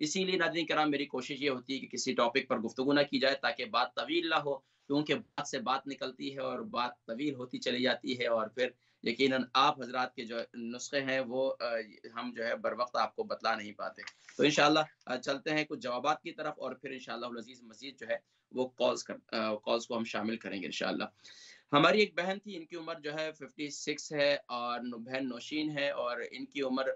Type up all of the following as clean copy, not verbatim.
اسی لیے ناظرین کرام میری کوشش یہ ہوتی ہے کہ کسی ٹاپک پر گفتگو نہ کی جائے تاکہ بات طویل نہ ہو، کیونکہ بات سے بات نکلتی ہے اور بات طویل ہوتی چلی جاتی ہے، اور پھر یقیناً آپ حضرات کے جو نسخے ہیں وہ ہم جو ہے بر وقت آپ کو بتلا نہیں پاتے. تو انشاءاللہ چلتے ہیں کچھ جوابات کی طرف، اور پھر انشاءاللہ العزیز مزید جو ہے وہ کالز کو ہم شامل کریں گے انشاءاللہ. ہماری ایک بہن تھی، ان کی عمر جو ہے 56 ہے، اور بہن نوشین ہے، اور ان کی عمر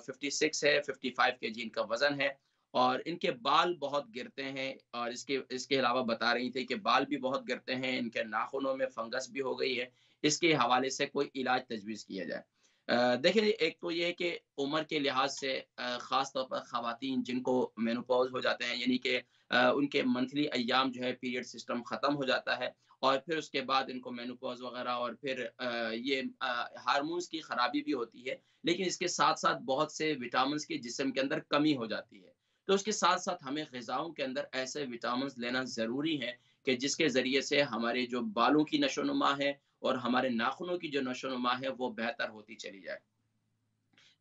56 ہے، 55 کے جی ان کا وزن ہے، اور ان کے بال بہت گرتے ہیں، اور اس کے علاوہ بتا رہی تھی کہ بال بھی بہت گرتے ہیں، ان کے ناخنوں میں فنگس بھی ہو گئی ہے، اس کے حوالے سے کوئی علاج تجویز کیا جائے. دیکھیں جی، ایک تو یہ کہ عمر کے لحاظ سے خاص طور پر خواتین جن کو مینوپاز ہو جاتے ہیں، یعنی کہ ان کے منتھلی ایام جو ہے پیریڈ سسٹم ختم ہو جاتا ہے، اور پھر اس کے بعد ان کو مینوپاز وغیرہ، اور پھر یہ ہارمونز کی خرابی بھی ہوتی ہے، لیکن اس کے ساتھ ساتھ بہت سے وٹامنز کی جسم کے اندر کمی ہو جاتی ہے. تو اس کے ساتھ ساتھ ہمیں غذاؤں کے اندر ایسے وٹامنز لینا ضروری ہے کہ جس کے ذریعے سے ہمارے جو بالوں کی نشو و نما ہے اور ہمارے ناخنوں کی جو نشو و نما ہے وہ بہتر ہوتی چلی جائے.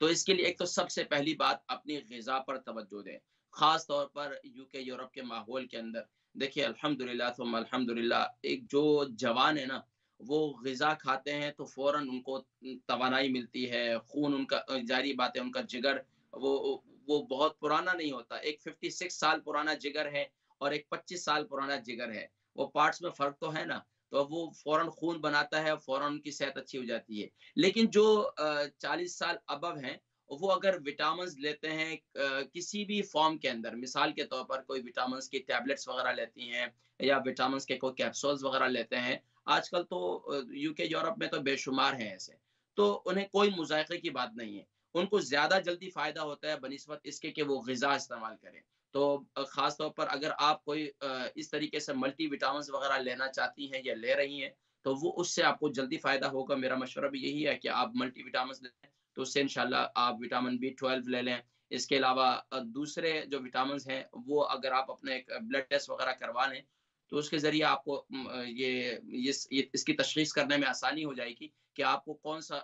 تو اس کے لیے ایک تو سب سے پہلی بات اپنی غذا پر توجہ دیں، خاص طور پر یو کے یورپ کے ماحول کے اندر. دیکھیے الحمدللہ ثم الحمدللہ، ایک جو جوان ہے نا، وہ غذا کھاتے ہیں تو فوراً ان کو توانائی ملتی ہے، خون ان کا جاری بات ہے، ان کا جگر وہ وہ بہت پرانا نہیں ہوتا. ایک 56 سال پرانا جگر ہے اور ایک 25 سال پرانا جگر ہے، وہ پارٹس میں فرق تو ہے نا، تو وہ فوراً خون بناتا ہے، فوراً ان کی صحت اچھی ہو جاتی ہے. لیکن جو 40 سال ابو ہیں، وہ اگر وٹامنز لیتے ہیں کسی بھی فارم کے اندر، مثال کے طور پر کوئی وٹامنز کی ٹیبلٹس وغیرہ لیتی ہیں، یا وٹامنز کے کوئی کیپسولز وغیرہ لیتے ہیں، آج کل تو یو کے یورپ میں تو بے شمار ہیں ایسے، تو انہیں کوئی مذائقے کی بات نہیں ہے. ان کو زیادہ جلدی فائدہ ہوتا ہے بنسبت اس کے کہ وہ غذا استعمال کریں. تو خاص طور پر اگر آپ کوئی اس طریقے سے ملٹی وٹامنز وغیرہ لینا چاہتی ہیں یا لے رہی ہیں، تو وہ اس سے آپ کو جلدی فائدہ ہوگا. میرا مشورہ بھی یہی ہے کہ آپ ملٹی وٹامنز لیں، تو اس سے انشاءاللہ آپ وٹامن B12 لے لیں. اس کے علاوہ دوسرے جو وٹامنز ہیں وہ اگر آپ اپنے بلڈ ٹیسٹ وغیرہ کروا لیں، تو اس کے ذریعے آپ کو اس کی تشخیص کرنے میں آسانی ہو جائے گی کہ آپ کو کون سا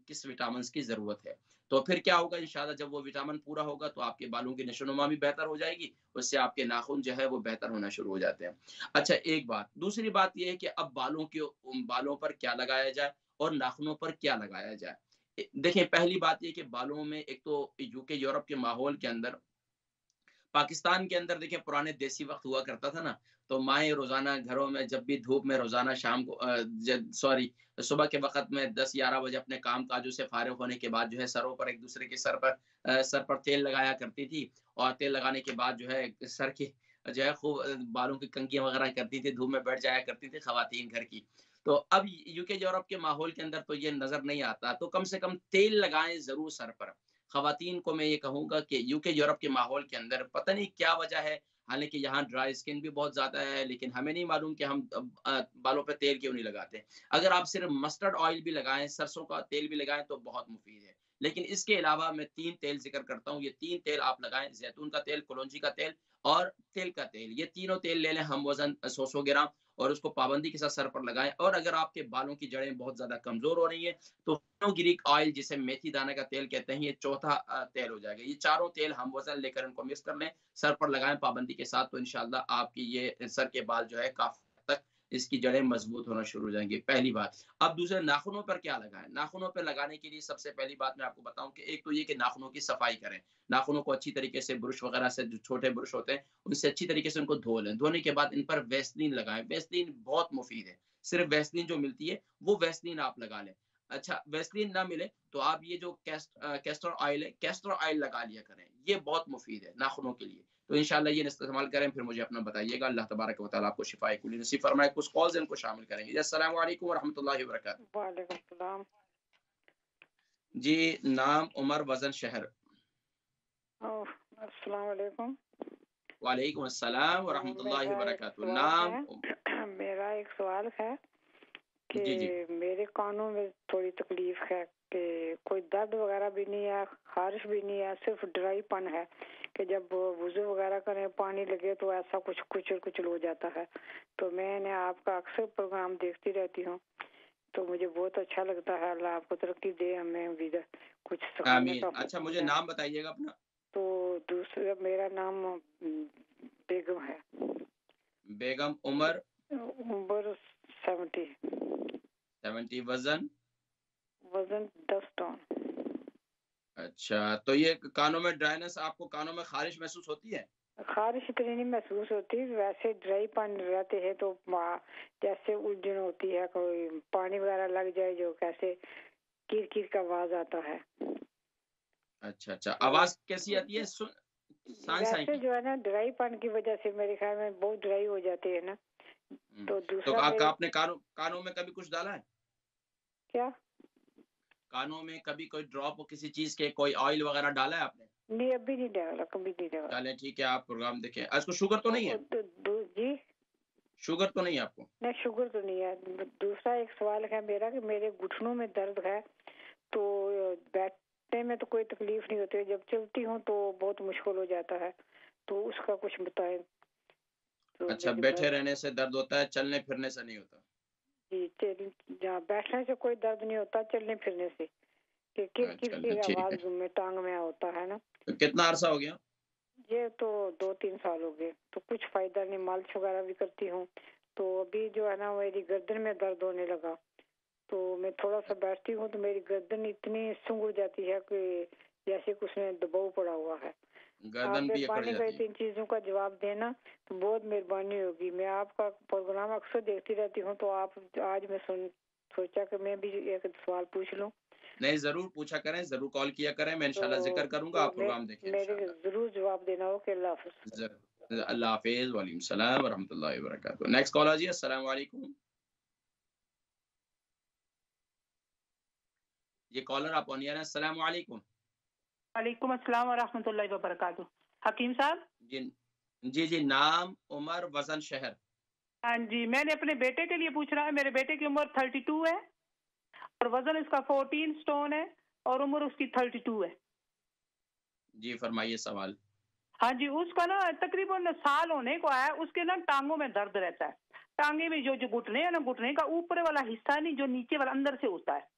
کس وٹامنز کی ضرورت ہے. تو پھر کیا ہوگا انشاءاللہ، جب وہ وٹامن پورا ہوگا تو آپ کے بالوں کی نشو و نما بھی بہتر ہو جائے گی، اس سے آپ کے ناخن جو ہے وہ بہتر ہونا شروع ہو جاتے ہیں. اچھا، ایک بات. دوسری بات یہ ہے کہ اب بالوں پر کیا لگایا جائے اور ناخنوں پر کیا لگایا جائے. دیکھیں، پہلی بات یہ کہ بالوں میں ایک تو یو کے یورپ کے ماحول کے اندر، پاکستان کے اندر دیکھیں پرانے دیسی وقت ہوا کرتا تھا نا، تو مائیں روزانہ گھروں میں جب بھی دھوپ میں روزانہ شام کو صبح کے وقت میں 10-11 بجے اپنے کام کاجوں سے فارغ ہونے کے بعد جو ہے سروں پر ایک دوسرے کے سر پر تیل لگایا کرتی تھی، اور تیل لگانے کے بعد جو ہے سر کی جو ہے خوب بالوں کی کنگھیاں وغیرہ کرتی تھی، دھوپ میں بیٹھ جایا کرتی تھی خواتین گھر کی. تو اب یو کے یورپ کے ماحول کے اندر تو یہ نظر نہیں آتا، تو کم سے کم تیل لگائیں ضرور سر پر. خواتین کو میں یہ کہوں گا کہ یو کے یورپ کے ماحول کے اندر پتہ نہیں کیا وجہ ہے، حالانکہ یہاں ڈرائی اسکن بھی بہت زیادہ ہے، لیکن ہمیں نہیں معلوم کہ ہم بالوں پہ تیل کیوں نہیں لگاتے. اگر آپ صرف مسٹرڈ آئل بھی لگائیں، سرسوں کا تیل بھی لگائیں تو بہت مفید ہے. لیکن اس کے علاوہ میں 3 تیل ذکر کرتا ہوں، یہ 3 تیل آپ لگائیں: زیتون کا تیل، کلونجی کا تیل اور تیل کا تیل. یہ تینوں تیل لے لیں ہم وزن 100 گرام، اور اس کو پابندی کے ساتھ سر پر لگائیں. اور اگر آپ کے بالوں کی جڑیں بہت زیادہ کمزور ہو رہی ہیں تو فینوگریک آئل، جسے میتھی دانے کا تیل کہتے ہیں، یہ چوتھا تیل ہو جائے گا. یہ چاروں تیل ہم وزن لے کر ان کو مکس کر لیں، سر پر لگائیں پابندی کے ساتھ، تو انشاءاللہ آپ کی یہ سر کے بال جو ہے کافی حد تک اس کی جڑیں مضبوط ہونا شروع ہو جائیں گی. پہلی بات. اب دوسرے، ناخنوں پر کیا لگائیں. ناخنوں پر لگانے کے لیے سب سے پہلی بات میں آپ کو بتاؤں کہ ایک تو یہ کہ ناخنوں کی صفائی کریں. ناخنوں کو اچھی طریقے سے برش وغیرہ سے، جو چھوٹے برش ہوتے ہیں ان سے اچھی طریقے سے ان کو دھو لیں. دھونے کے بعد ان پر ویسلین لگائیں. ویسلین بہت مفید ہے. صرف ویسلین جو ملتی ہے وہ ویسلین آپ لگا لیں. اچھا، ویسلین نہ ملے تو آپ یہ جو کیسٹر آئل ہے، کیسٹر آئل لگا لیا کریں. یہ بہت مفید ہے ناخنوں کے لیے. تو انشاءاللہ یہ استعمال کریں، پھر مجھے اپنا بتائیے گا. اللہ تبارک و تعالیٰ آپ کو شفائے کلی نصیب فرمائے. کچھ کالز ان کو شامل کریں گے. السلام علیکم ورحمۃ اللہ وبرکاتہ. وعلیکم السلام. جی، نام عمر، وزن شہر. السلام علیکم. وعلیکم السلام ورحمۃ اللہ میرا ایک وبرکاتہ. سوال نام. ہے میرا ایک سوال ہے کہ جی جی. میرے کانوں میں تھوڑی تکلیف ہے، کہ کوئی درد وغیرہ بھی نہیں ہے، خارش بھی نہیں ہے، صرف ڈرائی پن ہے کہ جب وضو وغیرہ کریں پانی لگے تو ایسا کچھ کچل کچل ہو جاتا ہے. تو میں نے آپ کا اکثر پروگرام دیکھتی رہتی ہوں، تو مجھے بہت اچھا لگتا ہے. اللہ آپ کو ترقی دے، ہمیں بھی کچھ سکھانے آمین. کا اچھا، حکم مجھے دیں. نام بتائیے گا اپنا. تو دوسرا میرا نام بیگم ہے. بیگم عمر عمر 70. وزن 10 ٹن. اچھا تو یہ کانوں میں ڈرائنس، آپ کو کانوں میں خارش محسوس ہوتی ہے؟ خارش اتنی نہیں محسوس ہوتی، ویسے ڈرائی پن رہتے ہیں تو جیسے الجھن ہوتی ہے، کوئی پانی وغیرہ لگ جائے جو کیسے کیر کیر کا آواز آتا ہے. اچھا آواز کیسی آتی ہے؟ ویسے جو ہے نا ڈرائی پن کی وجہ سے میرے خیال میں بہت ڈرائی ہو جاتی ہے نا. تو دوسرا آپ نے کانوں میں کبھی کچھ ڈالا ہے؟ کیا کانوں میں کبھی کوئی ڈراپ کسی چیز کے، کوئی آئل وغیرہ ڈالا ہے آپ نے؟ نہیں، ابھی نہیں ڈالا، کبھی نہیں ڈالا. چلیں ٹھیک ہے، آپ پروگرام دیکھیں. اس کو شوگر تو نہیں ہے؟ جی شوگر تو نہیں ہے آپ کو؟ نہیں، شوگر تو نہیں ہے. دوسرا ایک سوال ہے میرا کہ میرے گھٹنوں میں درد ہے، تو بیٹھنے میں تو کوئی تکلیف نہیں ہوتی، جب چلتی ہوں تو بہت مشکل ہو جاتا ہے، تو اس کا کچھ بتائیں. اچھا بیٹھے رہنے سے درد ہوتا ہے، چلنے پھرنے سے نہیں ہوتا؟ جی، جہاں بیٹھنے سے کوئی درد نہیں ہوتا، چلنے پھرنے سے کہ کر کر کی آواز میں ٹانگ میں ہوتا ہے نا. کتنا عرصہ ہو گیا؟ یہ تو 2-3 سال ہو گئے، تو کچھ فائدہ نہیں. مالش وغیرہ بھی کرتی ہوں، تو ابھی جو ہے نا میری گردن میں درد ہونے لگا، تو میں تھوڑا سا بیٹھتی ہوں تو میری گردن اتنی سنگڑ جاتی ہے کہ جیسے کچھ نے دباؤ پڑا ہوا ہے. آپ مہربانی کریں ان چیزوں کا جواب دینا تو بہت مہربانی ہوگی. میں آپ کا پروگرام اکثر دیکھتی رہتی ہوں، تو آپ آج میں سوچا کہ میں بھی ایک سوال پوچھ لوں. نہیں ضرور پوچھا کریں، ضرور کال کیا کریں، میں انشاءاللہ ذکر کروں گا. آپ پروگرام دیکھیں میرے ضرور جواب دینا ہو. کہ اللہ حافظ. اللہ حافظ. وعلیکم السلام ورحمۃ اللہ وبرکاتہ. نیکسٹ کال آجیے. السلام علیکم. یہ کالر آپ آن ایئر ہیں. السلام علیکم. وعلیکم السلام ورحمۃ اللہ وبرکاتہ. حکیم صاحب جی نام، عمر، وزن، شہر. ہاں جی، میں نے اپنے بیٹے کے لیے پوچھ رہا ہے. میرے بیٹے کی عمر 32 ہے اور وزن اس کا 14 سٹون ہے اور عمر اس کی 32 ہے. جی فرمائیے سوال. ہاں جی، اس کا نا تقریباً سال ہونے کو ہے، اس کے نا ٹانگوں میں درد رہتا ہے. ٹانگے میں جو گھٹنے ہیں نا، گھٹنے کا اوپر والا حصہ نہیں، جو نیچے والا اندر سے ہوتا ہے.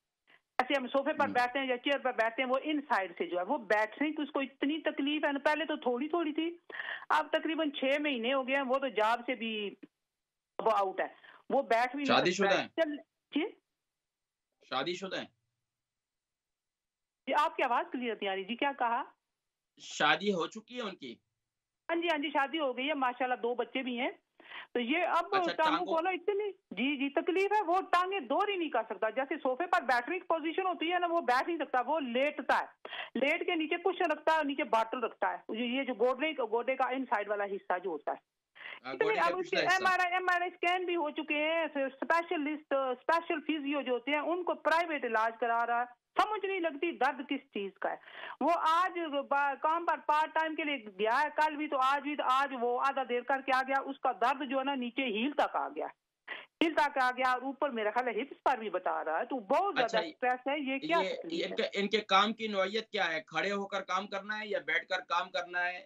ایسے ہم صوفے پر بیٹھتے ہیں یا چیئر پر بیٹھتے ہیں، وہ ان سائڈ سے جو ہے وہ بیٹھنے کی اس کو اتنی تکلیف ہے نا. پہلے تو تھوڑی تھوڑی تھی، اب تقریباً 6 مہینے ہو گئے ہیں. وہ تو جاب سے بھی وہ آؤٹ ہے، وہ بیٹھ بھی نہیں شادی سکتا شدہ ہے. جی شادی شدہ ہیں؟ جی آپ کی آواز کلیئر نہیں آ رہی. جی کیا کہا؟ شادی ہو چکی ہے ان کی؟ ہاں جی شادی ہو گئی ہے ماشاءاللہ، 2 بچے بھی ہیں. تو یہ اب اچھا ٹانگوں کو نا اتنی جی تکلیف ہے، وہ ٹانگیں دور ہی نہیں کر سکتا. جیسے صوفے پر بیٹھنے کی پوزیشن ہوتی ہے نا، وہ بیٹھ نہیں سکتا، وہ لیٹتا ہے. لیٹ کے نیچے کچھ رکھتا ہے، نیچے باٹل رکھتا ہے. یہ جو گوڈے کا ان سائڈ والا حصہ جو ہوتا ہے. اب اس کے ایم آر آئی اسکین بھی ہو چکے ہیں. اسپیشل فیزیو جو ہوتے ہیں ان کو پرائیویٹ علاج کرا رہا ہے. سمجھ نہیں لگتی درد کس چیز کا ہے. وہ آج کام پر پارٹ ٹائم کے لیے گیا ہے، کل بھی تو آج وہ آدھا دیر کر کے آ گیا. اس کا درد جو ہے نا نیچے ہیل تک آ گیا، اور اوپر میرا خیال ہے ہپس پر بھی بتا رہا ہے. تو بہت زیادہ اسٹریس ہے. یہ کیا تکلیف ہے؟ ان کے کام کی نوعیت کیا ہے؟ کھڑے ہو کر کام کرنا ہے یا بیٹھ کر کام کرنا ہے؟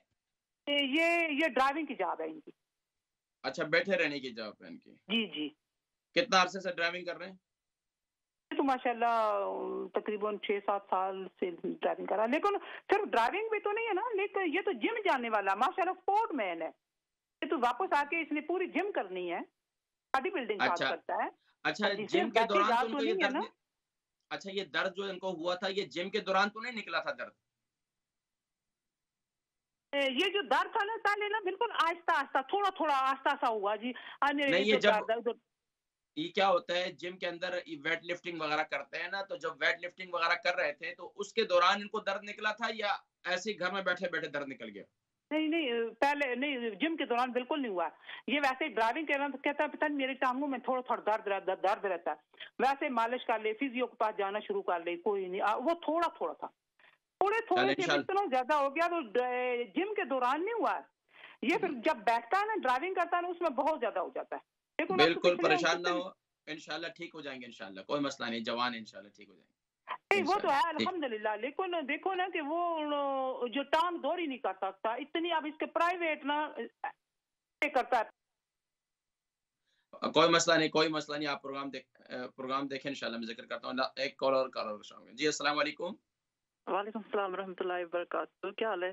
یہ ڈرائیونگ کی جاب ہے ان کی. اچھا بیٹھے رہنے کی جاب ہے ان کی. جی کتنا عرصے سے ڈرائیونگ کر رہے ہیں؟ تو ماشاءاللہ تقریباً 6-7 سال سے ڈرائیونگ کر رہا ہے. لیکن صرف ڈرائیونگ بھی تو نہیں ہے نا، لیکن یہ تو جم جانے والا ماشاءاللہ سپورٹ مین ہے. یہ تو واپس آ کے اس نے پوری جم کرنی ہے، باڈی بلڈنگ کام کرتا ہے. اچھا جم کے دوران تو ان کو یہ درد، اچھا یہ درد جو ان کو ہوا تھا یہ جم کے دوران تو نہیں نکلا تھا درد؟ یہ جو درد تھا نا پہلے نا بالکل آہستہ تھوڑا آہستہ سا ہوا. جی یہ کیا ہوتا ہے جم کے اندر ویٹ لفٹنگ وغیرہ کرتے ہیں نا، تو جب ویٹ لفٹنگ وغیرہ کر رہے تھے تو اس کے دوران ان کو درد نکلا تھا یا ایسے ہی گھر میں بیٹھے بیٹھے درد نکل گیا؟ نہیں پہلے نہیں، جم کے دوران بالکل نہیں ہوا. یہ ویسے ڈرائیونگ کے دوران کہتا ہے پتہ نہیں میرے ٹانگوں میں تھوڑا درد رہتا ہے. ویسے مالش کر لے، فیزیو کے پاس جانا شروع کر لے، کوئی نہیں. وہ تھوڑا تھا، تھوڑے سے اتنا زیادہ ہو گیا. تو جم کے دوران نہیں ہوا. یہ پھر جب بیٹھتا ہے نا ڈرائیونگ کرتا ہے نا، اس میں بہت زیادہ ہو جاتا ہے. بالکل پریشان نہ ہو، انشاءاللہ ٹھیک ہو جائیں گے. انشاءاللہ کوئی مسئلہ نہیں، جوان انشاءاللہ ٹھیک ہو جائیں گے. وہ تو ہے الحمدللہ. لیکن دیکھو نا کہ وہ جو ٹانگ دور ہی نہیں کر سکتا اتنی. اب اس کے پرائیویٹ نا کرتا ہے. کوئی مسئلہ نہیں. آپ پروگرام دیکھیں انشاءاللہ میں ذکر کرتا ہوں. ایک کال اور جی السلام علیکم. وعلیکم السلام ورحمۃ اللہ وبرکاتہ. کیا حال ہے؟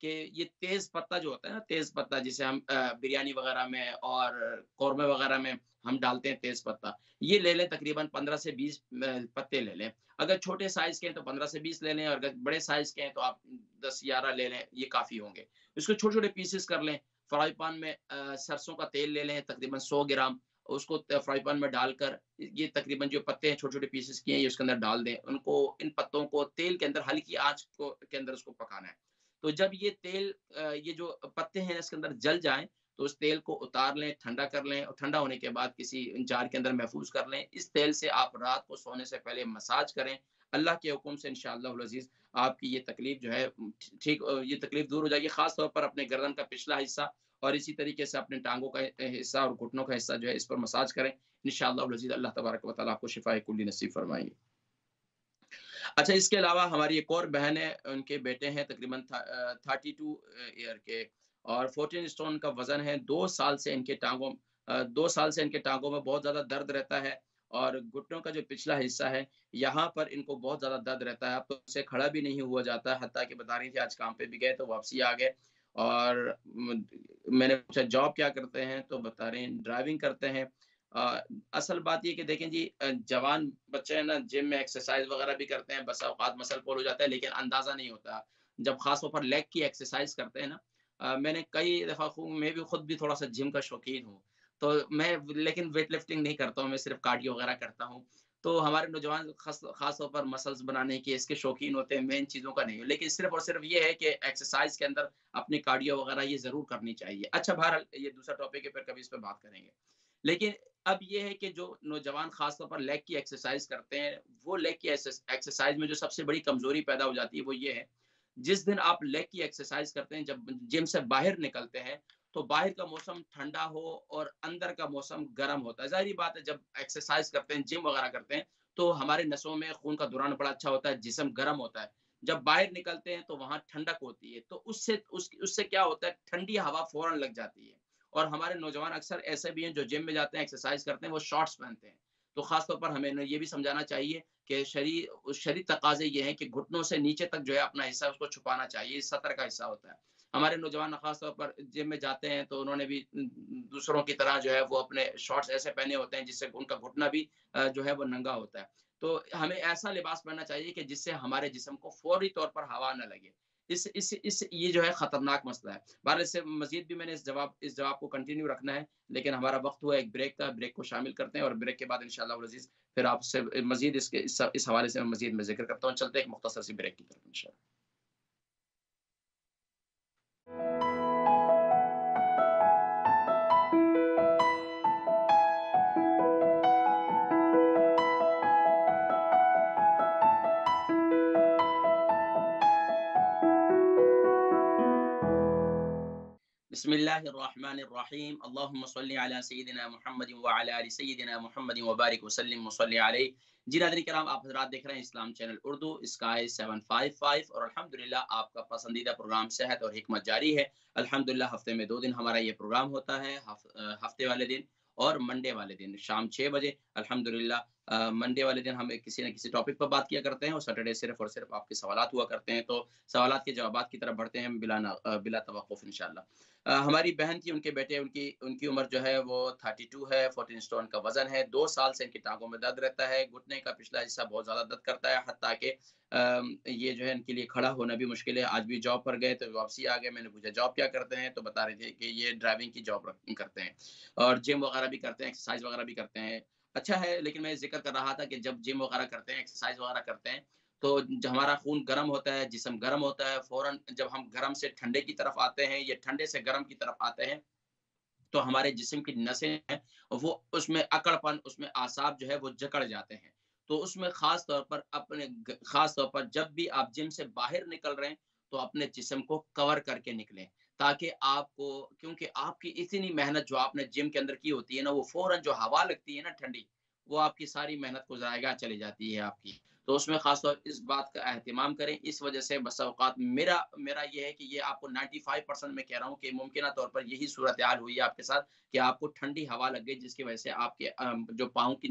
کہ یہ تیز پتہ جو ہوتا ہے نا، تیز پتہ جسے ہم بریانی وغیرہ میں اور قورمے وغیرہ میں ہم ڈالتے ہیں تیز پتہ، یہ لے لیں تقریباً 15 سے 20 پتے لے لیں۔ اگر چھوٹے سائز کے ہیں تو 15 سے 20 لے لیں، اور اگر بڑے سائز کے ہیں تو آپ 10-11 لے لیں، یہ کافی ہوں گے۔ اس کو چھوٹے چھوٹے پیسز کر لیں۔ فرائی پان میں سرسوں کا تیل لے لیں تقریباً 100 گرام، اس کو فرائی پان میں ڈال کر یہ تقریباً جو پتے ہیں چھوٹے چھوٹے پیسز کیے ہیں یہ اس کے اندر ڈال دیں، ان پتوں کو تیل کے اندر ہلکی آنچ کے اندر اس کو پکانا ہے۔ تو جب یہ تیل یہ جو پتے ہیں اس کے اندر جل جائیں تو اس تیل کو اتار لیں، ٹھنڈا کر لیں، اور ٹھنڈا ہونے کے بعد کسی جار کے اندر محفوظ کر لیں۔ اس تیل سے آپ رات کو سونے سے پہلے مساج کریں، اللہ کے حکم سے انشاءاللہ العزیز آپ کی یہ تکلیف جو ہے ٹھیک، یہ تکلیف دور ہو جائے گی، خاص طور پر اپنے گردن کا پچھلا حصہ اور اسی طریقے سے اپنے ٹانگوں کا حصہ اور گھٹنوں کا حصہ جو ہے اس پر مساج کریں، انشاءاللہ العزیز اللہ تبارک و تعالیٰ آپ کو شفاء کلی نصیب فرمائیں گے۔ اچھا، اس کے علاوہ ہماری ایک اور بہن ہے، ان کے بیٹے ہیں تقریباً 32 ایئر کے، اور 14 اسٹون کا وزن ہے۔ 2 سال سے ان کے ٹانگوں میں بہت زیادہ درد رہتا ہے، اور گھٹنوں کا جو پچھلا حصہ ہے یہاں پر ان کو بہت زیادہ درد رہتا ہے، اب تو سے کھڑا بھی نہیں ہوا جاتا ہے، حتیٰ کہ بتا رہی تھی آج کام پہ بھی گئے تو واپسی آ گئے۔ اور میں نے پوچھا جاب کیا کرتے ہیں تو بتا رہے ہیں ڈرائیونگ کرتے ہیں۔ اصل بات یہ کہ دیکھیں جی، جوان بچے ہیں نا، جم میں ایکسرسائز وغیرہ بھی کرتے ہیں، بس اوقات مسل پول ہو جاتا ہے، لیکن اندازہ نہیں ہوتا جب خاص طور پر لیگ کی ایکسرسائز کرتے ہیں نا۔ میں نے کئی دفعہ میں بھی خود بھی تھوڑا سا جم کا شوقین ہوں، تو میں لیکن ویٹ لفٹنگ نہیں کرتا ہوں، میں صرف کارڈیو وغیرہ کرتا ہوں۔ تو ہمارے نوجوان خاص طور پر مسلز بنانے کی اس کے شوقین ہوتے ہیں، میں ان چیزوں کا نہیں ہوں، لیکن صرف اور صرف یہ ہے کہ ایکسرسائز کے اندر اپنی کارڈیو وغیرہ یہ ضرور کرنی چاہیے۔ اچھا، بہرحال یہ دوسرا ٹاپک ہے، پھر کبھی اس پہ بات کریں گے۔ لیکن اب یہ ہے کہ جو نوجوان خاص طور پر لیگ کی ایکسرسائز کرتے ہیں، وہ لیگ کی ایکسرسائز میں جو سب سے بڑی کمزوری پیدا ہو جاتی ہے وہ یہ ہے، جس دن آپ لیگ کی ایکسرسائز کرتے ہیں، جب جم سے باہر نکلتے ہیں تو باہر کا موسم ٹھنڈا ہو اور اندر کا موسم گرم ہوتا ہے۔ ظاہری بات ہے جب ایکسرسائز کرتے ہیں، جم وغیرہ کرتے ہیں تو ہمارے نسوں میں خون کا دوران بڑا اچھا ہوتا ہے، جسم گرم ہوتا ہے۔ جب باہر نکلتے ہیں تو وہاں ٹھنڈک ہوتی ہے، تو اس سے کیا ہوتا ہے، ٹھنڈی ہوا فوراً لگ جاتی ہے۔ اور ہمارے نوجوان اکثر ایسے بھی ہیں جو جم میں جاتے ہیں، ایکسرسائز کرتے ہیں، وہ شارٹس پہنتے ہیں۔ تو خاص طور پر ہمیں یہ بھی سمجھانا چاہیے کہ شرعی تقاضے یہ ہیں کہ گھٹنوں سے نیچے تک جو ہے اپنا حصہ اس کو چھپانا چاہیے، اس سطر کا حصہ ہوتا ہے۔ ہمارے نوجوان خاص طور پر جم میں جاتے ہیں تو انہوں نے بھی دوسروں کی طرح جو ہے وہ اپنے شارٹس ایسے پہنے ہوتے ہیں جس سے ان کا گھٹنا بھی جو ہے وہ ننگا ہوتا ہے۔ تو ہمیں ایسا لباس پہننا چاہیے کہ جس سے ہمارے جسم کو فوری طور پر ہوا نہ لگے۔ یہ جو ہے خطرناک مسئلہ ہے۔ بہرحال اس سے مزید بھی میں نے اس جواب کو کنٹینیو رکھنا ہے، لیکن ہمارا وقت ہوا ایک بریک کا، بریک کو شامل کرتے ہیں، اور بریک کے بعد انشاءاللہ العزیز پھر آپ سے مزید اس حوالے سے مزید میں ذکر کرتا ہوں۔ چلتے ہیں ایک مختصر سی بریک کی طرف انشاءاللہ۔ بسم اللہ الرحمن الرحیم، اللہم صلی علی سیدنا محمد وعلی آل سیدنا محمد وبارک وسلم وصلی علیہ۔ جی ناظرین کرام، آپ حضرات دیکھ رہے ہیں اسلام چینل اردو اسکائی 755، اور الحمدللہ آپ کا پسندیدہ پروگرام صحت اور حکمت جاری ہے۔ الحمدللہ ہفتے میں 2 دن ہمارا یہ پروگرام ہوتا ہے، ہفتے والے دن اور منڈے والے دن شام 6 بجے۔ الحمدللہ منڈے والے دن ہم کسی نہ کسی ٹاپک پر بات کیا کرتے ہیں، اور سیٹرڈے صرف اور صرف آپ کے سوالات ہوا کرتے ہیں، تو سوالات کے جوابات کی طرف بڑھتے ہیں بلا توقف انشاءاللہ۔ ہماری بہن تھی، ان کے بیٹے، ان کی عمر جو ہے وہ 32 ہے، 14 اسٹون کا وزن ہے۔ 2 سال سے ان کی ٹانگوں میں درد رہتا ہے، گھٹنے کا پچھلا حصہ بہت زیادہ درد کرتا ہے، حتیٰ کہ یہ جو ہے ان کے لیے کھڑا ہونا بھی مشکل ہے۔ آج بھی جاب پر گئے تو واپسی آ گئے، میں نے پوچھا جاب کیا کرتے ہیں تو بتا رہے تھے کہ یہ ڈرائیونگ کی جاب کرتے ہیں، اور جم وغیرہ بھی کرتے ہیں، ایکسرسائز وغیرہ بھی کرتے ہیں۔ اچھا ہے، لیکن میں ذکر کر رہا تھا کہ جب جم وغیرہ کرتے ہیں، ایکسرسائز وغیرہ کرتے ہیں، تو جب ہمارا خون گرم ہوتا ہے، جسم گرم ہوتا ہے، فوراً جب ہم گرم سے ٹھنڈے کی طرف آتے ہیں یا ٹھنڈے سے گرم کی طرف آتے ہیں تو ہمارے جسم کی نسیں ہیں وہ اس میں اکڑ پن، اس میں اعصاب جو ہے وہ جکڑ جاتے ہیں۔ تو اس میں خاص طور پر جب بھی آپ جم سے باہر نکل رہے ہیں تو اپنے جسم کو کور کر کے نکلیں، تاکہ آپ کو، کیونکہ آپ کی اتنی محنت جو آپ نے جم کے اندر کی ہوتی ہے نا، وہ فوراً جو ہوا لگتی ہے نا ٹھنڈی، وہ آپ کی ساری محنت کو ضائع چلی جاتی ہے آپ کی۔ تو اس میں خاص طور اس بات کا اہتمام کریں۔ اس وجہ سے بس اوقات میرا یہ ہے کہ یہ آپ کو 95% میں کہہ رہا ہوں کہ ممکنہ طور پر یہی صورتحال ہوئی ہے آپ کے ساتھ کہ آپ کو ٹھنڈی ہوا لگ گئی، جس کی وجہ سے آپ کے جو پاؤں کی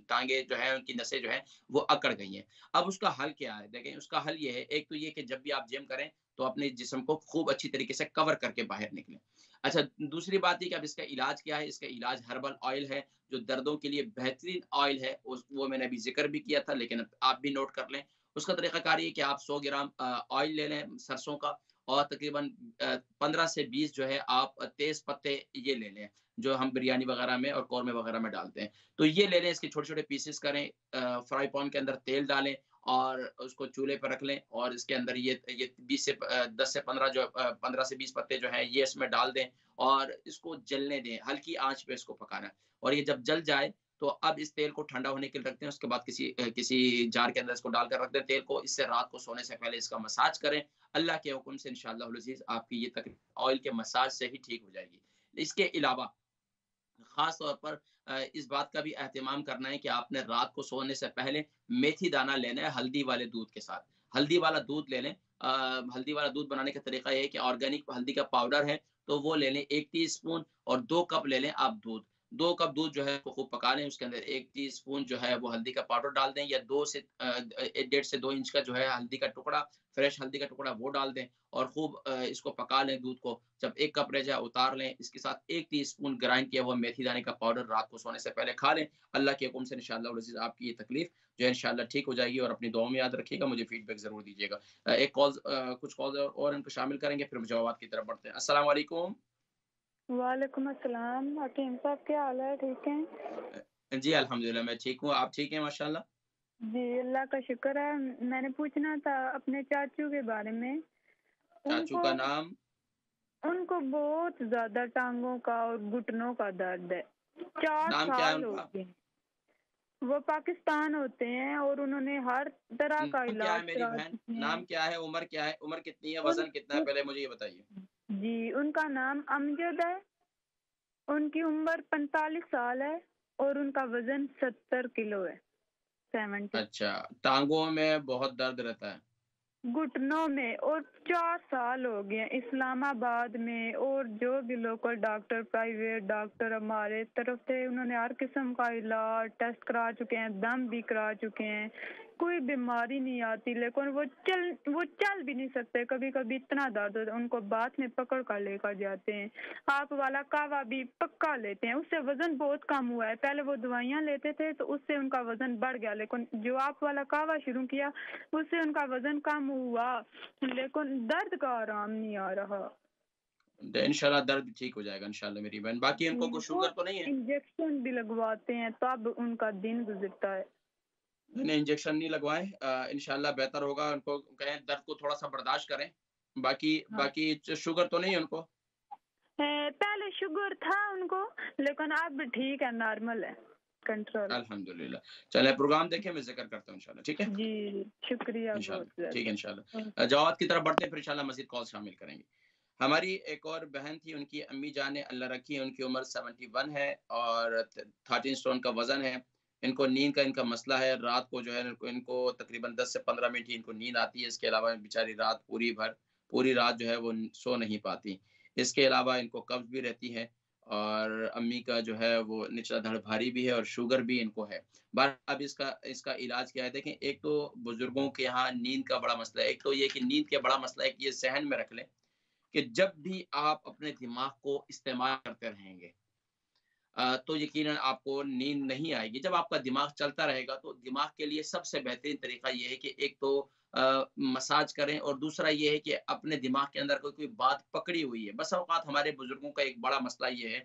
ٹانگیں جو ہیں، ان کی نسیں جو ہیں وہ اکڑ گئی ہیں۔ اب اس کا حل کیا ہے؟ دیکھیں، اس کا حل یہ ہے، ایک تو یہ کہ جب بھی آپ جم کریں تو اپنے جسم کو خوب اچھی طریقے سے کور کر کے باہر نکلیں. اچھا دوسری بات یہ کہ اب اس کا علاج کیا ہے. اس کا علاج ہربل آئل ہے جو دردوں کے لیے بہترین آئل ہے. وہ میں نے ابھی ذکر بھی کیا تھا لیکن آپ بھی نوٹ کر لیں. اس کا طریقہ کار یہ کہ آپ 100 گرام آئل لے لیں سرسوں کا اور تقریباً 15 سے 20 جو ہے آپ تیز پتے یہ لے لیں جو ہم بریانی وغیرہ میں اور قورمے وغیرہ میں ڈالتے ہیں. تو یہ لے لیں, اس کے چھوٹے چھوٹے پیسز کریں, فرائی پین کے اندر تیل ڈالیں اور اس کو چولہے پر رکھ لیں اور اس کے اندر یہ 10 سے 15 سے 20 پتے جو ہیں یہ اس میں ڈال دیں اور اس کو جلنے دیں, ہلکی آنچ پہ اس کو پکانا ہے. اور یہ جب جل جائے تو اب اس تیل کو ٹھنڈا ہونے کے لیے رکھتے ہیں. اس کے بعد کسی جار کے اندر اس کو ڈال کر رکھ دیں تیل کو. اس سے رات کو سونے سے پہلے اس کا مساج کریں. اللہ کے حکم سے انشاءاللہ العزیز آپ کی یہ تکلیف آئل کے مساج سے ہی ٹھیک ہو جائے گی. اس کے علاوہ خاص طور پر اس بات کا بھی اہتمام کرنا ہے کہ آپ نے رات کو سونے سے پہلے میتھی دانہ لینا ہے ہلدی والے دودھ کے ساتھ. ہلدی والا دودھ لے لیں. ہلدی والا دودھ بنانے کا طریقہ یہ ہے کہ آرگینک ہلدی کا پاؤڈر ہے تو وہ لے لیں 1 ٹی اسپون اور 2 کپ لے لیں آپ دودھ. 2 کپ دودھ جو ہے کو خوب پکا لیں. اس کے اندر 1 ٹی اسپون جو ہے وہ ہلدی کا پاؤڈر ڈال دیں یا 1.5 سے 2 انچ کا جو ہے ہلدی کا ٹکڑا, فریش ہلدی کا ٹکڑا وہ ڈال دیں اور خوب اس کو پکا لیں دودھ کو. جب 1 کپ رہ جائے اتار لیں. اس کے ساتھ 1 ٹی اسپون گرائنڈ کیا ہوا میتھی دانے کا پاؤڈر رات کو سونے سے پہلے کھا لیں. اللہ کے حکم سے انشاءاللہ العزیز آپ کی یہ تکلیف جو ہے انشاءاللہ ٹھیک ہو جائے گی. اور اپنی دعاؤں میں یاد رکھیے گا, مجھے فیڈ بیک ضرور دیجیے گا. کچھ کالز اور ان کو شامل کریں گے پھر جوابات کی طرف بڑھتے ہیں. السلام علیکم. وعلیکم السلام. حکیم صاحب کیا حال ہے, ٹھیک ہیں؟ جی الحمدللہ میں ٹھیک ہوں, آپ ٹھیک ہیں ماشاءاللہ؟ جی اللہ کا شکر ہے. میں نے پوچھنا تھا اپنے چاچو کے بارے میں. چاچو کا نام؟ ان کو بہت زیادہ ٹانگوں کا اور گھٹنوں کا درد ہے. 4 نام کیا ہے سال ان ہو کا؟ گئے. وہ پاکستان ہوتے ہیں اور انہوں نے ہر طرح کا نام کیا ہے علاج میری کرا بہن؟ چکے ہیں. نام کیا ہے, عمر کیا ہے, عمر کتنی ہے, وزن کتنا ہے, پہلے مجھے یہ بتائیے. جی ان کا نام امجد ہے. ان کی عمر 45 سال ہے اور ان کا وزن 70 کلو ہے. 70. اچھا, ٹانگوں میں بہت درد رہتا ہے؟ گھٹنوں میں, اور 4 سال ہو گئے اسلام آباد میں اور جو بھی لوکل ڈاکٹر پرائیویٹ ڈاکٹر ہمارے طرف سے انہوں نے ہر قسم کا علاج ٹیسٹ کرا چکے ہیں, دم بھی کرا چکے ہیں, کوئی بیماری نہیں آتی. لیکن وہ چل بھی نہیں سکتے. کبھی کبھی اتنا درد ہوتا ہے ان کو بات میں پکڑ کر لے کر جاتے ہیں. آپ والا کہوا بھی پکا لیتے ہیں, اس سے وزن بہت کم ہوا ہے. پہلے وہ دوائیاں لیتے تھے تو اس سے ان کا وزن بڑھ گیا, لیکن جو آپ والا کہوا شروع کیا اس سے ان کا وزن کم ہوا لیکن درد کا آرام نہیں آ رہا. انشاءاللہ درد ٹھیک ہو جائے گا انشاءاللہ میری بہن. باقی ان کو کوئی شوگر تو نہیں ہے؟ انجیکشن بھی لگواتے ہیں تب ان کا دن گزرتا ہے. نہیں انجیکشن نہیں لگوائیں, انشاءاللہ بہتر ہوگا. ان کو کہیں درد کو تھوڑا سا برداشت کریں. باقی شوگر تو نہیں ہے ان کو؟ پہلے شوگر تھا ان کو لیکن اب ٹھیک ہے, نارمل ہے, کنٹرول. الحمدللہ. چلیں پروگرام دیکھیں, میں ذکر کرتا ہوں انشاءاللہ. ٹھیک ہے جی شکریہ بہت انشاءاللہ. ٹھیک ہے انشاءاللہ. زیادہ. جواب کی طرف بڑھتے ہیں پھر انشاءاللہ مزید کال شامل کریں گے. ہماری ایک اور بہن تھی, ان کی امی جان نے اللہ رکھی, ان کی عمر 71 ہے اور 13 سٹون کا وزن ہے. ان کو نیند کا ان کا مسئلہ ہے. رات کو جو ہے ان کو تقریباً 10 سے 15 منٹ ہی ان کو نیند آتی ہے. اس کے علاوہ بیچاری رات پوری رات جو ہے وہ سو نہیں پاتی. اس کے علاوہ ان کو قبض بھی رہتی ہے اور امی کا جو ہے وہ نچلا دھڑ بھاری بھی ہے اور شوگر بھی ان کو ہے. اب اس کا علاج کیا ہے دیکھیں. ایک تو بزرگوں کے یہاں نیند کا بڑا مسئلہ ہے. ایک تو یہ کہ نیند کا بڑا مسئلہ ہے کہ یہ ذہن میں رکھ لیں کہ جب بھی آپ اپنے دماغ کو استعمال کرتے رہیں گے تو یقیناً آپ کو نیند نہیں آئے گی. جب آپ کا دماغ چلتا رہے گا تو دماغ کے لیے سب سے بہترین طریقہ یہ ہے کہ ایک تو مساج کریں اور دوسرا یہ ہے کہ اپنے دماغ کے اندر کوئی بات پکڑی ہوئی ہے. بس اوقات ہمارے بزرگوں کا ایک بڑا مسئلہ یہ ہے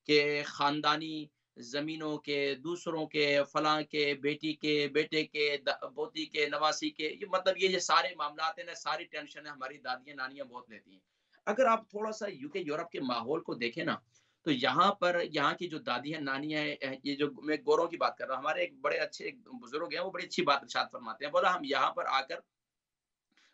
کہ خاندانی زمینوں کے, دوسروں کے, فلاں کے, بیٹی کے, بیٹے کے, پوتی کے, نواسی کے, یہ مطلب یہ سارے معاملات ہیں نا, ساری ٹینشن ہماری دادیاں نانیاں بہت لیتی ہیں. اگر آپ تھوڑا سا یورپ کے ماحول کو دیکھیں نا تو یہاں کی جو دادیاں نانیاں ہیں, یہ جو میں گوروں کی بات کر رہا ہوں, ہمارے ایک بڑے اچھے بزرگ ہیں, وہ بڑی اچھی بات ارشاد فرماتے ہیں. بولا ہم یہاں پر آ کر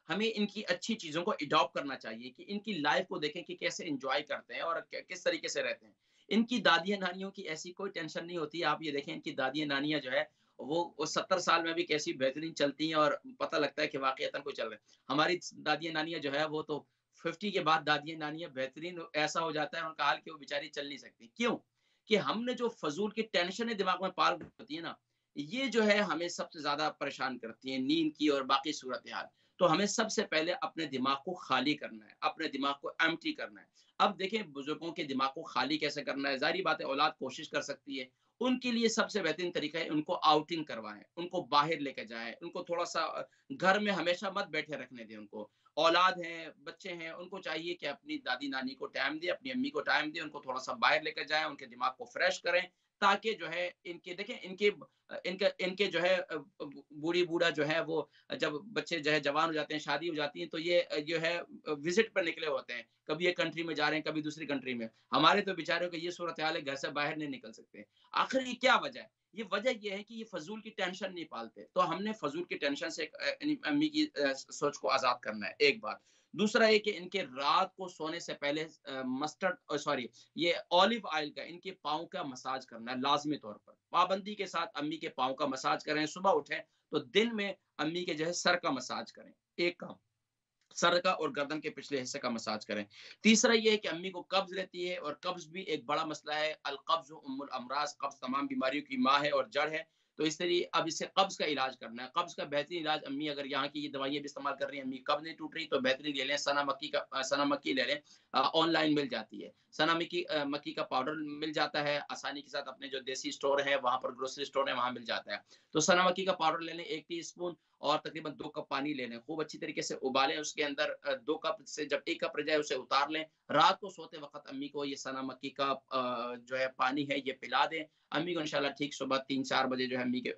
ہمیں ان کی اچھی چیزوں کو اڈاپٹ کرنا چاہیے کہ ان کی لائف کو دیکھیں کہ کیسے انجوائے کرتے ہیں اور کس طریقے سے رہتے ہیں. ان کی دادیاں نانیوں کی ایسی کوئی ٹینشن نہیں ہوتی. آپ یہ دیکھیں ان کی دادیاں نانیاں جو ہے وہ 70 سال میں بھی کیسی بہترین چلتی ہیں اور پتہ لگتا ہے کہ واقعتاً کوئی چل رہا ہے. ہماری دادیاں نانیاں جو ہے وہ تو 50 کے بعد دادیاں نانیاں بہترین ایسا ہو جاتا ہے ان کا حال کہ وہ بیچاری چل نہیں سکتی. کیوں کہ ہم نے جو فضول کی ٹینشنیں دماغ میں پال ہوتی ہے نا, یہ جو ہے ہمیں سب سے زیادہ پریشان کرتی ہیں, نیند کی اور باقی صورتحال. تو ہمیں سب سے پہلے اپنے دماغ کو خالی کرنا ہے، اپنے دماغ کو ایمٹی کرنا ہے۔ اب دیکھیں بزرگوں کے دماغ کو خالی کیسے کرنا ہے، ظاہری بات ہے اولاد کوشش کر سکتی ہے، ان کے لیے سب سے بہترین طریقہ ہے ان کو آؤٹنگ کروائیں، ان کو باہر لے کے جائیں، ان کو تھوڑا سا گھر میں ہمیشہ مت بیٹھے رکھنے دیں ان کو۔ اولاد ہیں، بچے ہیں، ان کو چاہیے کہ اپنی دادی نانی کو ٹائم دے، اپنی امی کو ٹائم دے، ان کو تھوڑا سا باہر لے کے جائیں، ان کے دماغ کو فریش کریں، تاکہ جو ہے ان کے دیکھیں ان کے جو ہے بوڑھی بوڑھا جو ہے وہ جب بچے جو ہے جوان ہو جاتے ہیں، شادی ہو جاتی ہیں، تو یہ جو ہے وزٹ پر نکلے ہوتے ہیں، کبھی ایک کنٹری میں جا رہے ہیں، کبھی دوسری کنٹری میں۔ ہمارے تو بیچاروں کی یہ صورتحال ہے، گھر سے باہر نہیں نکل سکتے۔ آخر یہ کیا وجہ ہے؟ یہ وجہ یہ ہے کہ یہ فضول کی ٹینشن نہیں پالتے، تو ہم نے فضول کی ٹینشن سے امی کی سوچ کو آزاد کرنا ہے، ایک بات۔ دوسرا یہ کہ ان کے رات کو سونے سے پہلے یہ اولیو آئل کا ان کے پاؤں کا مساج کرنا ہے لازمی طور پر، پابندی کے ساتھ امی کے پاؤں کا مساج کریں۔ صبح اٹھیں تو دن میں امی کے جو ہے سر کا مساج کریں، ایک کام سر کا اور گردن کے پچھلے حصے کا مساج کریں۔ تیسرا یہ ہے کہ امی کو قبض رہتی ہے، اور قبض بھی ایک بڑا مسئلہ ہے، القبض ام الامراض، قبض تمام بیماریوں کی ماں ہے اور جڑ ہے، تو اس لیے اب اسے قبض کا علاج کرنا ہے۔ قبض کا بہترین علاج، امی اگر یہاں کی یہ دوائیاں بھی استعمال کر رہی ہیں، امی قبض نہیں ٹوٹ رہی، تو بہترین لے لیں سنا مکی لے لیں، آن لائن مل جاتی ہے، سنا مکی کا پاؤڈر مل جاتا ہے آسانی کے ساتھ، اپنے جو دیسی اسٹور ہیں وہاں پر، گروسری اسٹور ہیں وہاں مل جاتا ہے، تو سنا مکی کا پاؤڈر لے لیں 1 ٹی اسپون، اور تقریباً 2 کپ پانی لے لیں، خوب اچھی طریقے سے ابالیں، اس کے اندر 2 کپ سے جب 1 کپ رہ جائے اسے اتار لیں۔ رات کو سوتے وقت امی کو یہ سنا مکی کا جو ہے پانی ہے یہ پلا دیں، امی کو انشاءاللہ ٹھیک صبح 3-4 بجے جو ہے امی کے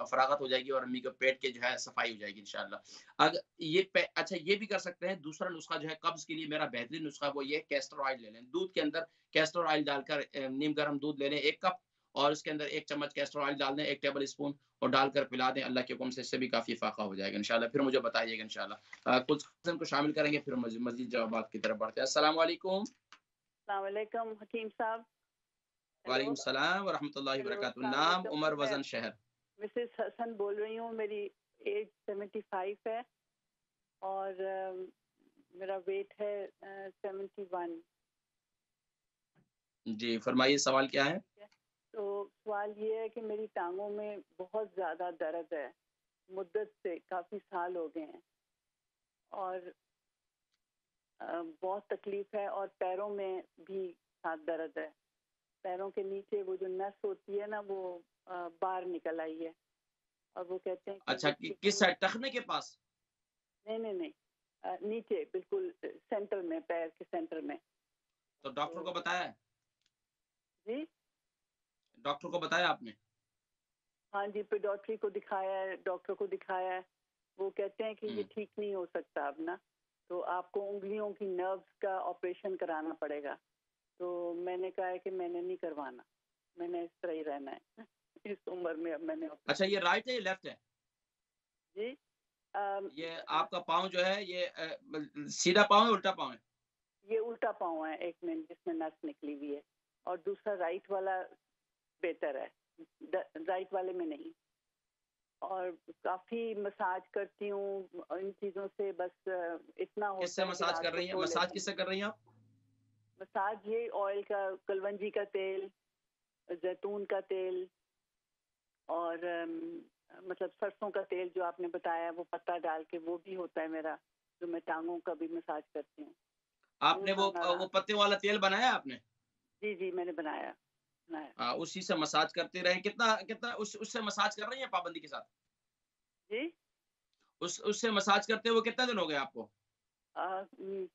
فراغت ہو جائے گی، اور امی کے پیٹ کے جو ہے صفائی ہو جائے گی انشاءاللہ۔ اگر اچھا یہ بھی کر سکتے ہیں، دوسرا نسخہ جو ہے قبض کے لیے میرا بہترین نسخہ وہ یہ کیسٹر آئل لے لیں، دودھ کے اندر کیسٹر آئل ڈال کر نیم گرم دودھ لے لیں 1 کپ، اور اس کے اندر 1 چمچ کیسٹر آئل ڈال دیں، 1 ٹیبل اسپون، اور ڈال کر پلا دیں، اللہ کے حکم سے اس سے بھی کافی فاقہ ہو جائے گا انشاءاللہ۔ پھر مجھے بتائیے گا انشاءاللہ، کچھ قسم کو شامل کریں گے، پھر مزید جوابات کی طرف بڑھتے ہیں۔ السلام علیکم۔ السلام علیکم حکیم صاحب۔ وعلیکم السلام ورحمۃ اللہ وبرکاتہ۔ السلام نام علیکم، عمر وزن شہر؟ مسز حسن بول رہی ہوں، میری ایج 75 ہے، اور میرا ویٹ ہے 71۔ جی فرمائیے، سوال کیا ہے؟ تو سوال یہ ہے کہ میری ٹانگوں میں بہت زیادہ درد ہے، مدت سے کافی سال ہو گئے ہیں، اور بہت تکلیف ہے، اور پیروں میں بھی ساتھ درد ہے، پیروں کے نیچے وہ جو نس ہوتی ہے نا وہ باہر نکل آئی ہے، اور وہ کہتے ہیں کہ اچھا کس سائڈ، ٹخنے کے پاس؟ نہیں نیچے بالکل سینٹر میں، پیر کے سینٹر میں۔ تو ڈاکٹر کو بتایا ہے؟ جی ڈاکٹر کو بتایا آپ نے؟ ہاں جی، پیڈیاٹری کو دکھایا ہے، ڈاکٹر کو دکھایا ہے، وہ کہتے ہیں کہ یہ ٹھیک نہیں ہو سکتا اب نا، تو آپ کو انگلیوں کی نروز کا آپریشن کرانا پڑے گا۔ تو میں نے کہا ہے کہ میں نے نہیں کروانا، میں نے اس طرح ہی رہنا ہے اس عمر میں۔ اب میں نے اچھا یہ رائٹ ہے یا لیفٹ ہے؟ جی یہ آپ کا پاؤں جو ہے یہ سیدھا پاؤں ہے الٹا پاؤں ہے؟ یہ الٹا پاؤں ہے، ایک منٹ، جس میں نس نکلی ہوئی ہے، اور دوسرا رائٹ والا بہتر ہے، رائٹ والے میں نہیں۔ اور کافی مساج کرتی ہوں ان چیزوں سے، بس اتنا ہوتا ہے۔ کس سے مساج کر رہی ہیں؟ مساج کس سے کر رہی ہیں آپ؟ مساج یہ آئل کا، کلونجی کا تیل، زیتون کا تیل، اور مطلب سرسوں کا تیل جو آپ نے بتایا وہ پتا ڈال کے، وہ بھی ہوتا ہے میرا، جو میں ٹانگوں کا بھی مساج کرتی ہوں۔ آپ نے وہ پتے والا تیل بنایا آپ نے؟ جی میں نے بنایا۔ اسی سے مساج کرتے رہیں۔ کتنا اس سے مساج کر رہی ہیں پابندی کے ساتھ؟ جی اس سے مساج کرتے ہوئے کتنے دن ہو گئے آپ کو؟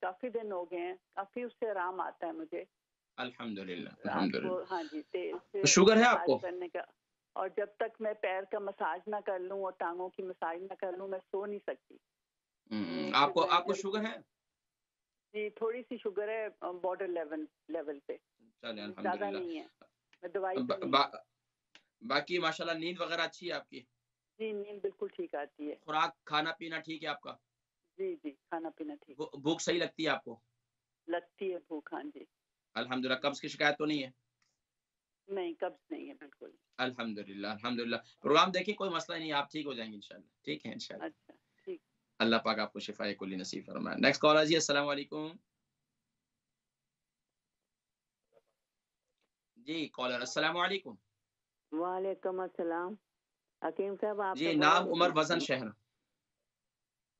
کافی دن ہو گئے ہیں، کافی اس سے آرام آتا ہے مجھے الحمدللہ رات کو۔ ہاں جی، تیل سے شوگر ہے آپ کو؟ کرنے کا، اور جب تک میں پیر کا مساج نہ کر لوں اور ٹانگوں کی مساج نہ کر لوں میں سو نہیں سکتی۔ آپ کو شوگر ہے؟ جی تھوڑی سی شوگر ہے، بارڈر لیول پہ، زیادہ نہیں ہے، میں دوائی پہ نہیں۔ باقی ماشاءاللہ نیند وغیرہ اچھی ہے آپ کی؟ جی نیند بالکل ٹھیک آتی ہے۔ خوراک کھانا پینا ٹھیک ہے آپ کا؟ جی کھانا پینا ٹھیک۔ بھوک صحیح لگتی ہے آپ کو؟ لگتی ہے بھوک، ہاں جی الحمدللہ۔ قبض کی شکایت تو نہیں ہے؟ نہیں، قبض نہیں ہے بالکل۔ الحمدللہ۔ پروگرام دیکھیں، کوئی مسئلہ نہیں، آپ ٹھیک ہو جائیں گے انشاءاللہ۔ ٹھیک ہے انشاءاللہ۔ اچھا ٹھیک، اللہ پاک آپ کو شفائے کلی نصیب فرمائے۔ نیکسٹ کالر جی، السلام علیکم۔ جی کالر، السلام علیکم۔ وعلیکم السلام۔ حکیم صاحب آپ جی نام عمر وزن شہر؟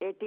80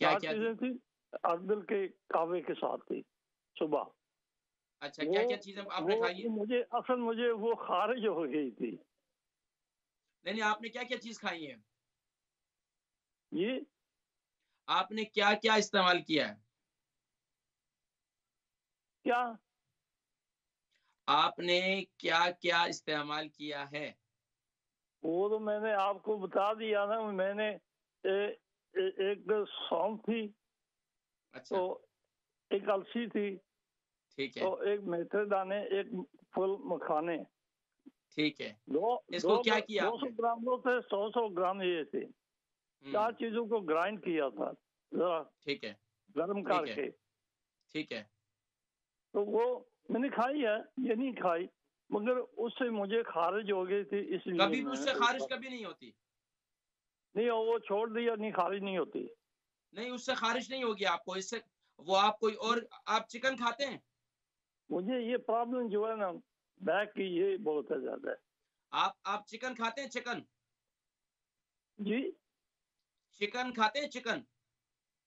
کیا 4 کیا چیزیں تھی عدل کے کعبے کے ساتھ تھی صبح. اچھا کیا کیا چیزیں آپ نے کھائی ہے؟ مجھے وہ خارج ہو گئی تھی. نہیں آپ نے کیا کیا چیز کھائی ہے؟ یہ آپ نے کیا کیا استعمال کیا ہے؟ کیا آپ نے کیا کیا استعمال کیا ہے؟ وہ تو میں نے آپ کو بتا دیا نا. میں نے ایک سونف تھی، اچھا تو ایک السی تھی، ٹھیک ہے تو ایک میتھے دانے، ایک پھل مکھانے. ٹھیک ہے. دو اس کو کیا کیا 200 گرام وہ تھے، 100 گرام یہ تھے. 4 چیزوں کو گرائنڈ کیا تھا ذرا ٹھیک ہے گرم کر کے. ٹھیک ہے. تو وہ میں نے کھائی ہے، یہ نہیں کھائی، مگر اس سے مجھے خارج ہو گئی تھی. اس لیے کبھی بھی اس سے خارج کبھی نہیں ہوتی؟ نہیں، وہ چھوڑ دیا، نہیں خارج نہیں ہوتی. نہیں اس سے خارج نہیں ہوگی آپ کو. اس سے وہ آپ کوئی اور آپ چکن کھاتے ہیں؟ مجھے یہ پرابلم جو ہے نا بیک کی، یہ بہت ہے زیادہ. آپ چکن کھاتے ہیں؟ چکن جی چکن کھاتے ہیں؟ چکن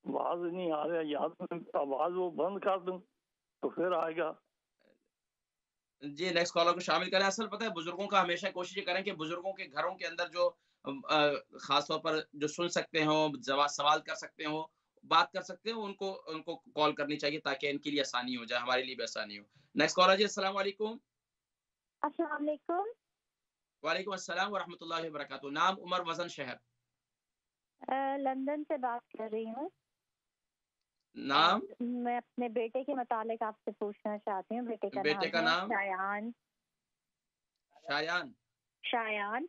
آواز نہیں آ رہا یاد، آواز وہ بند کر دوں تو پھر آئے گا. جی نیکسٹ کالر کو شامل کریں. اصل پتہ ہے بزرگوں کا ہمیشہ کوشش کریں کہ بزرگوں کے گھروں کے اندر جو خاص طور پر جو سن سکتے ہوں، سوال کر سکتے ہوں، بات کر سکتے ہوں، ان کو کال کرنی چاہیے تاکہ ان کے لیے آسانی ہو جائے، ہمارے لیے بھی آسانی ہو. نیکسٹ کالر جی السلام علیکم. السلام علیکم. وعلیکم السلام ورحمۃ اللہ وبرکاتہ. نام، عمر، وزن، شہر. لندن سے بات کر رہی ہوں. نام؟ میں اپنے بیٹے کے متعلق آپ سے پوچھنا چاہتی ہوں. بیٹے کا نام ہے شایان. شایان.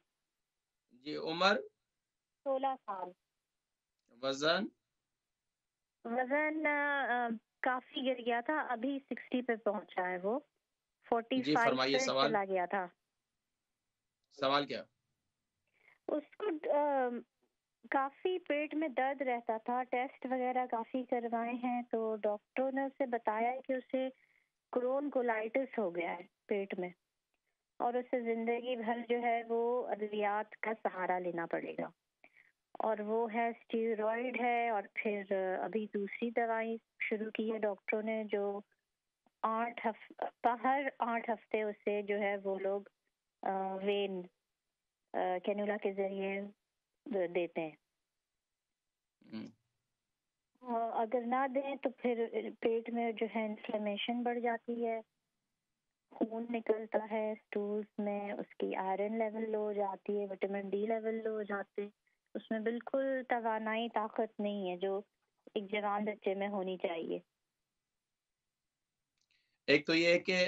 جی عمر؟ 16 سال. وزن کافی گر گیا تھا، ابھی 60 پہ پہنچا ہے. وہ 45 جی فرمائیے پہ سوال. چلا گیا تھا. سوال کیا؟ اس کو کافی پیٹ میں درد رہتا تھا، ٹیسٹ وغیرہ کافی کروائے ہیں، تو ڈاکٹر نے اسے بتایا کہ اسے کرون کولائٹس ہو گیا ہے پیٹ میں، اور اسے زندگی بھر جو ہے وہ ادویات کا سہارا لینا پڑے گا. اور وہ ہے اسٹیرائڈ ہے، اور پھر ابھی دوسری دوائی شروع کی ہے ڈاکٹروں نے، جو ہر 8 ہفتے اسے جو ہے وہ لوگ وین کینولا کے ذریعے دیتے ہیں. اگر نہ دیں تو پھر پیٹ میں جو ہے انفلیمیشن بڑھ جاتی ہے، خون نکلتا ہے اسٹولز میں، اس کی آئرن لیول لو ہو جاتی ہے، وٹامن ڈی لیول لو ہو جاتے، اس میں بالکل توانائی طاقت نہیں ہے جو ایک جوان بچے میں ہونی چاہیے. ایک تو یہ ہے کہ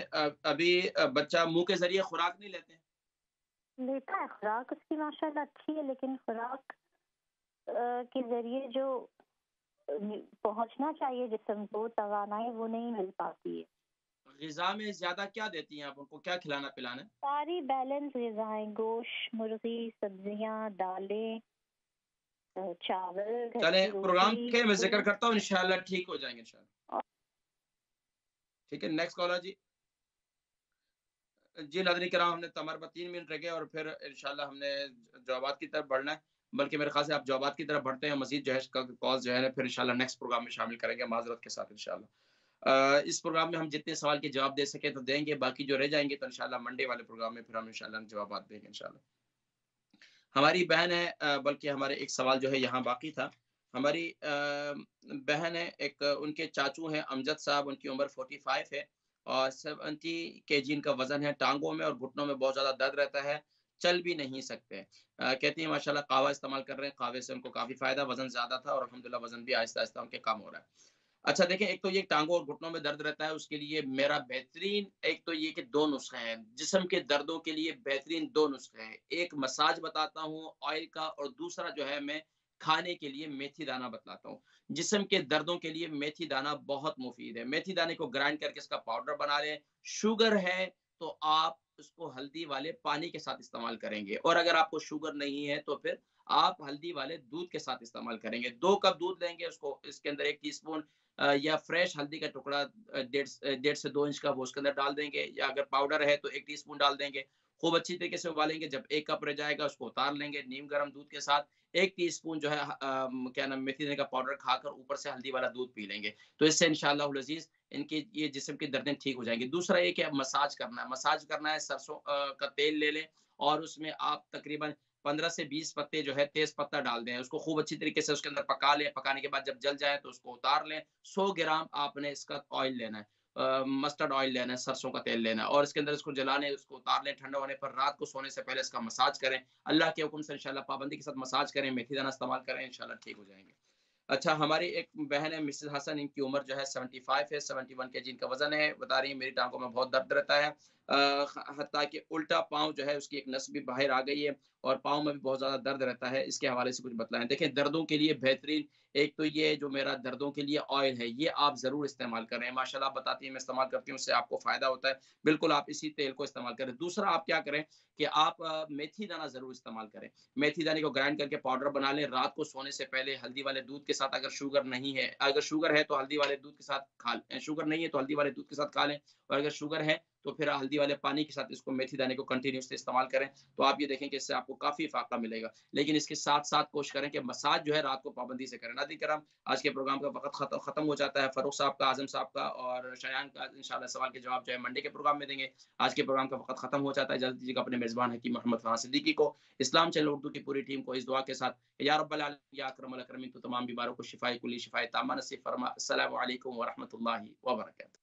ابھی بچہ منہ کے ذریعے خوراک نہیں لیتے؟ لیتا ہے، خوراک اس کی ماشاءاللہ اچھی ہے، لیکن خوراک کے ذریعے جو پہنچنا چاہیے جسم کو توانائی، وہ نہیں مل پاتی ہے. غذا میں زیادہ کیا دیتی ہیں آپ ان کو؟ کیا کھلانا پلانا؟ ساری بیلنس غذائیں، گوشت، مرغی، سبزیاں، دالیں، چاول. چلیں پروگرام کے میں ذکر کرتا ہوں، انشاءاللہ ٹھیک ہو جائیں گے انشاءاللہ. ٹھیک ہے نیکسٹ کالر جی. جی ناظرین کرام، ہم نے تمر پر 3 منٹ رہ گئے اور پھر انشاءاللہ ہم نے جوابات کی طرف بڑھنا ہے، بلکہ میرے خیال سے آپ جوابات کی طرف بڑھتے ہیں، مزید جو ہے کالز جو ہے پھر انشاءاللہ نیکسٹ پروگرام میں شامل کریں گے معذرت کے ساتھ انشاءاللہ. اس پروگرام میں ہم جتنے سوال کے جواب دے سکیں تو دیں گے، باقی جو رہ جائیں گے تو انشاءاللہ منڈے والے پروگرام میں پھر ہم انشاءاللہ جوابات دیں گے انشاءاللہ. ہماری بہن ہے، بلکہ ہمارے ایک سوال جو ہے یہاں باقی تھا. ہماری بہن ہے ایک، ان کے چاچو ہیں امجد صاحب، ان کی عمر 45 ہے اور 70 kg ان کا وزن ہے. ٹانگوں میں اور گھٹنوں میں بہت زیادہ درد رہتا ہے، چل بھی نہیں سکتے. کہتی ہیں ماشاءاللہ قہوہ استعمال کر رہے ہیں، قہوے سے ان کو کافی فائدہ، وزن زیادہ تھا اور الحمدللہ وزن بھی آہستہ آہستہ ان کے کم ہو رہا ہے. اچھا دیکھیں، ایک تو یہ ٹانگوں اور گھٹنوں میں درد رہتا ہے، اس کے لیے میرا بہترین ایک تو یہ کہ 2 نسخے ہیں جسم کے دردوں کے لیے، بہترین 2 نسخے ہیں. ایک مساج بتاتا ہوں آئل کا، اور دوسرا جو ہے میں کھانے کے لیے میتھی دانہ بتلاتا ہوں. جسم کے دردوں کے لیے میتھی دانہ بہت مفید ہے. میتھی دانے کو گرائنڈ کر کے اس کا پاؤڈر بنا لیں. شوگر ہے تو آپ اس کو ہلدی والے پانی کے ساتھ استعمال کریں گے، اور اگر آپ کو شوگر نہیں ہے تو پھر آپ ہلدی والے دودھ کے ساتھ استعمال کریں گے. 2 کپ دودھ لیں گے، اس کو اس کے اندر 1 ٹی سپون یا فریش ہلدی کا ٹکڑا 1.5 سے 2 انچ کا وہ اس کے اندر ڈال دیں گے، یا اگر پاؤڈر ہے تو 1 ٹی سپون ڈال دیں گے. خوب اچھی طریقے سے ابالیں گے. جب 1 کپ رہ جائے گا اس کو اتار لیں گے. نیم گرم دودھ کے ساتھ 1 ٹی اسپون جو ہے کیا نام میتھی دانے کا پاؤڈر کھا کر اوپر سے ہلدی والا دودھ پی لیں گے. تو اس سے انشاءاللہ العزیز ان کی یہ جسم کی دردیں ٹھیک ہو جائیں گی. دوسرا یہ کہ مساج کرنا ہے. مساج کرنا ہے، سرسوں کا تیل لے لیں اور اس میں آپ تقریباً 15 سے 20 پتے جو ہے تیز پتہ ڈال دیں. اس کو خوب اچھی طریقے سے اس کے اندر پکا لیں. پکانے کے بعد جب جل جائے تو اس کو اتار لیں. 100 گرام آپ نے اس کا آئل لینا ہے، مسٹرڈ آئل لینا ہے، سرسوں کا تیل لینا ہے، اور اس کے اندر اس کو جلا لیں. اس کو اتار لیں. ٹھنڈا ہونے پر رات کو سونے سے پہلے اس کا مساج کریں. اللہ کے حکم سے انشاءاللہ پابندی کے ساتھ مساج کریں. میتھی دانہ استعمال کریں، انشاءاللہ ٹھیک ہو جائیں گے. اچھا، ہماری ایک بہن ہے مسز حسن، ان کی عمر جو ہے 75 ہے، 71 کے جن کا وزن ہے. بتا رہی ہیں میری ٹانگوں میں بہت درد رہتا ہے، حتیٰ کہ الٹا پاؤں جو ہے اس کی ایک نس بھی باہر آ گئی ہے اور پاؤں میں بھی بہت زیادہ درد رہتا ہے. اس کے حوالے سے کچھ بتلائیں. دیکھیں دردوں کے لیے بہترین ایک تو یہ جو میرا دردوں کے لیے آئل ہے یہ آپ ضرور استعمال کریں. ماشاءاللہ آپ بتاتی ہیں میں استعمال کرتی ہوں، اس سے آپ کو فائدہ ہوتا ہے. بالکل آپ اسی تیل کو استعمال کریں. دوسرا آپ کیا کریں کہ آپ میتھی دانہ ضرور استعمال کریں. میتھی دانے کو گرائنڈ کر کے پاؤڈر بنا لیں. رات کو سونے سے پہلے ہلدی والے دودھ کے ساتھ، اگر شوگر نہیں ہے، اگر شوگر ہے تو ہلدی والے دودھ کے ساتھ کھا لیں، شوگر نہیں ہے تو ہلدی والے دودھ کے ساتھ کھا لیں، اور اگر شوگر ہے تو پھر ہلدی والے پانی کے ساتھ اس کو میتھی دانے کو کنٹینیوسلی استعمال کریں. تو آپ یہ دیکھیں کہ اس سے آپ کو کافی فائدہ ملے گا. لیکن اس کے ساتھ ساتھ کوشش کریں کہ مساج جو ہے رات کو پابندی سے کریں. ناظرین کرام، آج کے پروگرام کا وقت ختم ہو جاتا ہے. فاروق صاحب کا، اعظم صاحب کا اور شایان کا انشاءاللہ سوال کے جواب جو ہے منڈے کے پروگرام میں دیں گے. آج کے پروگرام کا وقت ختم ہو جاتا ہے. جلد دیجیے گا اپنے میزبان حکیم محمد فرحان صدیقی کو، اسلام چینل اردو کی پوری ٹیم کو اس دعا کے ساتھ یا رب العالمین یا اکرم الاکرمین تو تمام بیماروں کو شفائے کلی شفائے تامہ نصیب فرما. السلام علیکم ورحمۃ اللہ وبرکاتہ.